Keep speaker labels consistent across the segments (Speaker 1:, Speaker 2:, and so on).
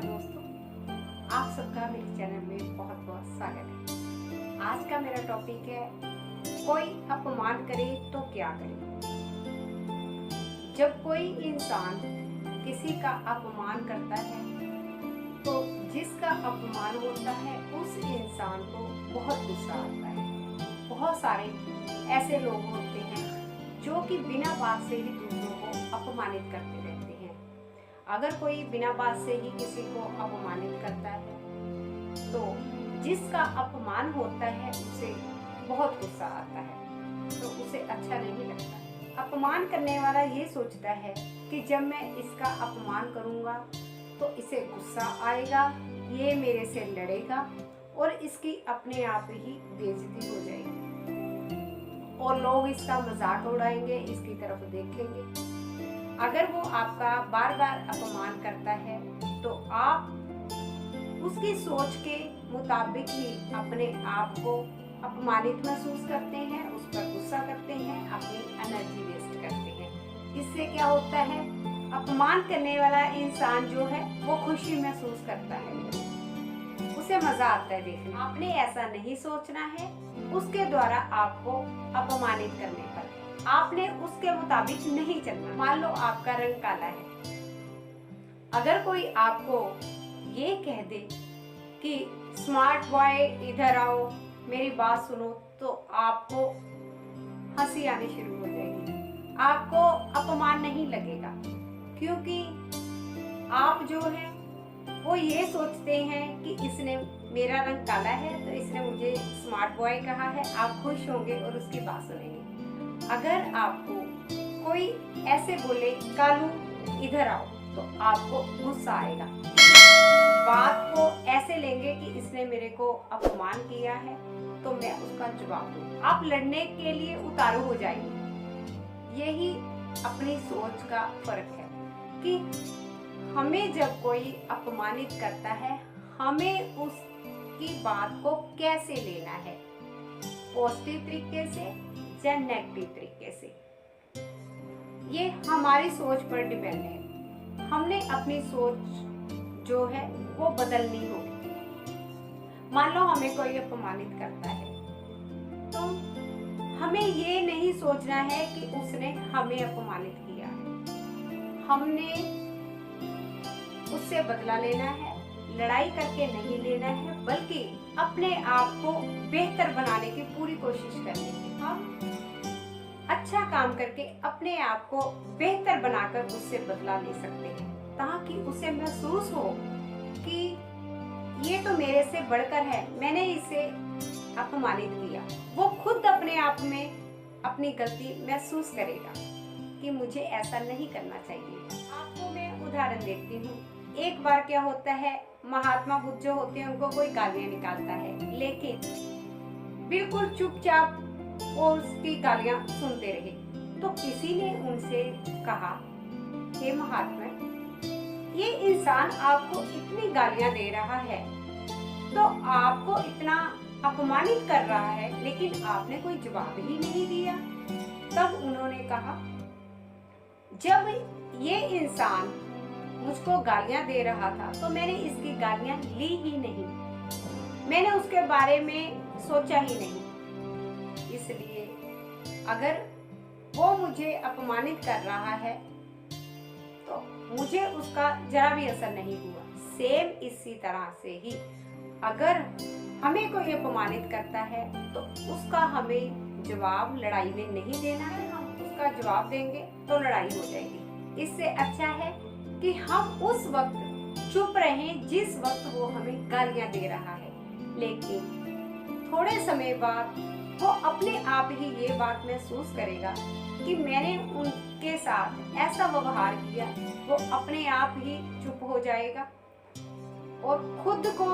Speaker 1: दोस्तों, आप सबका मेरे चैनल में बहुत बहुत स्वागत है। आज का मेरा टॉपिक है, कोई अपमान करे तो क्या करे। जब कोई इंसान किसी का अपमान करता है तो जिसका अपमान होता है उस इंसान को बहुत गुस्सा आता है। बहुत सारे ऐसे लोग होते हैं जो कि बिना बात से ही दूसरों को अपमानित करते रहते हैं। अगर कोई बिना बात से ही किसी को अपमानित करता है तो जिसका अपमान होता है उसे बहुत गुस्सा आता है, तो उसे अच्छा नहीं लगता। अपमान करने वाला ये सोचता है कि जब मैं इसका अपमान करूंगा तो इसे गुस्सा आएगा, ये मेरे से लड़ेगा और इसकी अपने आप ही बेइज्जती हो जाएगी और लोग इसका मजाक उड़ाएंगे, इसकी तरफ देखेंगे। अगर वो आपका बार बार अपमान करता है तो आप उसकी सोच के मुताबिक ही अपने आप को अपमानित महसूस करते हैं, उस पर गुस्सा करते हैं, अपनी एनर्जी वेस्ट करते हैं। इससे क्या होता है, अपमान करने वाला इंसान जो है वो खुशी महसूस करता है, उसे मजा आता है देखने। आपने ऐसा नहीं सोचना है उसके द्वारा आपको अपमानित करने पर। आपने उसके मुताबिक नहीं चलना। मान लो आपका रंग काला है, अगर कोई आपको ये कह दे कि स्मार्ट बॉय इधर आओ, मेरी बात सुनो, तो आपको हंसी आनी शुरू हो जाएगी। आपको अपमान नहीं लगेगा, क्योंकि आप जो है वो ये सोचते हैं कि इसने मेरा रंग काला है तो इसने मुझे स्मार्ट बॉय कहा है। आप खुश होंगे और उसकी बात सुनेंगे। अगर आपको कोई ऐसे बोले कालू इधर आओ, तो आपको गुस्सा आएगा। बात को ऐसे लेंगे कि इसने मेरे को अपमान किया है तो मैं उसका जवाब दूं। आप लड़ने के लिए उतारू हो जाएंगे। यही अपनी सोच का फर्क है कि हमें जब कोई अपमानित करता है, हमें उसकी बात को कैसे लेना है, पॉजिटिव तरीके से या नेगेटिव तरीके से, ये हमारी सोच पर डिपेंड है। हमने अपनी सोच जो है वो बदलनी होगी। मान लो हमें कोई अपमानित करता है तो हमें ये नहीं सोचना है कि उसने हमें अपमानित किया है। हमने उससे बदला लेना है, लड़ाई करके नहीं लेना है, बल्कि अपने आप को बेहतर बनाने की पूरी कोशिश करनी है। हम अच्छा काम करके अपने आप को बेहतर बनाकर उससे बदला ले सकते हैं, ताकि उसे महसूस हो कि ये तो मेरे से बढ़कर है, मैंने इसे अपमानित किया। वो खुद अपने आप में अपनी गलती महसूस करेगा कि मुझे ऐसा नहीं करना चाहिए। आपको मैं उदाहरण देती हूँ। एक बार क्या होता है, महात्मा बुद्ध जो होते हैं उनको कोई गालियां निकालता है, लेकिन बिल्कुल चुपचाप वो उसकी गालियां सुनते रहे। तो किसी ने उनसे कहा, हे महात्मा, ये इंसान आपको इतनी गालियां दे रहा है, तो आपको इतना अपमानित कर रहा है, लेकिन आपने कोई जवाब ही नहीं दिया। तब उन्होंने कहा, जब ये इंसान मुझको गालियां दे रहा था तो मैंने इसकी गालियां ली ही नहीं, मैंने उसके बारे में सोचा ही नहीं। इसलिए अगर वो मुझे अपमानित कर रहा है तो मुझे उसका जरा भी असर नहीं हुआ। सेम इसी तरह से ही अगर हमें कोई अपमानित करता है तो उसका हमें जवाब लड़ाई में नहीं देना है। हम उसका जवाब देंगे तो लड़ाई हो जाएगी। इससे अच्छा है कि हम उस वक्त चुप रहें जिस वक्त वो हमें गालियां दे रहा है, लेकिन थोड़े समय बाद वो अपने आप ही ये बात महसूस करेगा कि मैंने उनके साथ ऐसा व्यवहार किया। वो अपने आप ही चुप हो जाएगा और खुद को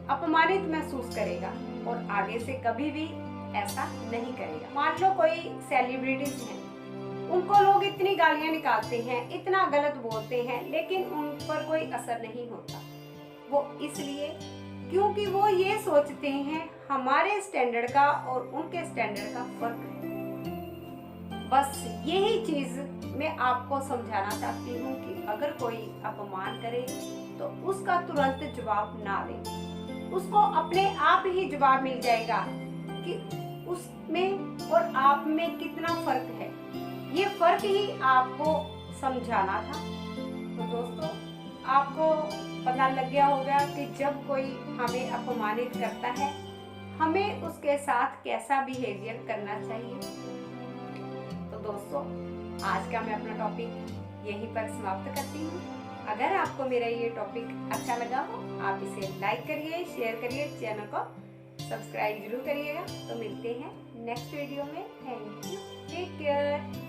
Speaker 1: अपमानित महसूस करेगा और आगे से कभी भी ऐसा नहीं करेगा। मान लो कोई सेलिब्रिटीज हैं, उनको लोग इतनी गालियां निकालते हैं, इतना गलत बोलते हैं, लेकिन उन पर कोई असर नहीं होता। वो इसलिए क्योंकि वो ये सोचते हैं हमारे स्टैंडर्ड का और उनके स्टैंडर्ड का फर्क है। बस यही चीज मैं आपको समझाना चाहती हूँ कि अगर कोई अपमान करे तो उसका तुरंत जवाब ना दे। उसको अपने आप ही जवाब मिल जाएगा कि उसमें और आप में कितना फर्क है। ये फर्क ही आपको समझाना था। तो दोस्तों, आपको पता लग गया होगा कि जब कोई हमें अपमानित करता है हमें उसके साथ कैसा बिहेवियर करना चाहिए। तो दोस्तों, आज का मैं अपना टॉपिक यहीं पर समाप्त करती हूँ। अगर आपको मेरा ये टॉपिक अच्छा लगा हो आप इसे लाइक करिए, शेयर करिए, चैनल को सब्सक्राइब जरूर करिएगा। तो मिलते हैं नेक्स्ट वीडियो में। Thank you, take care.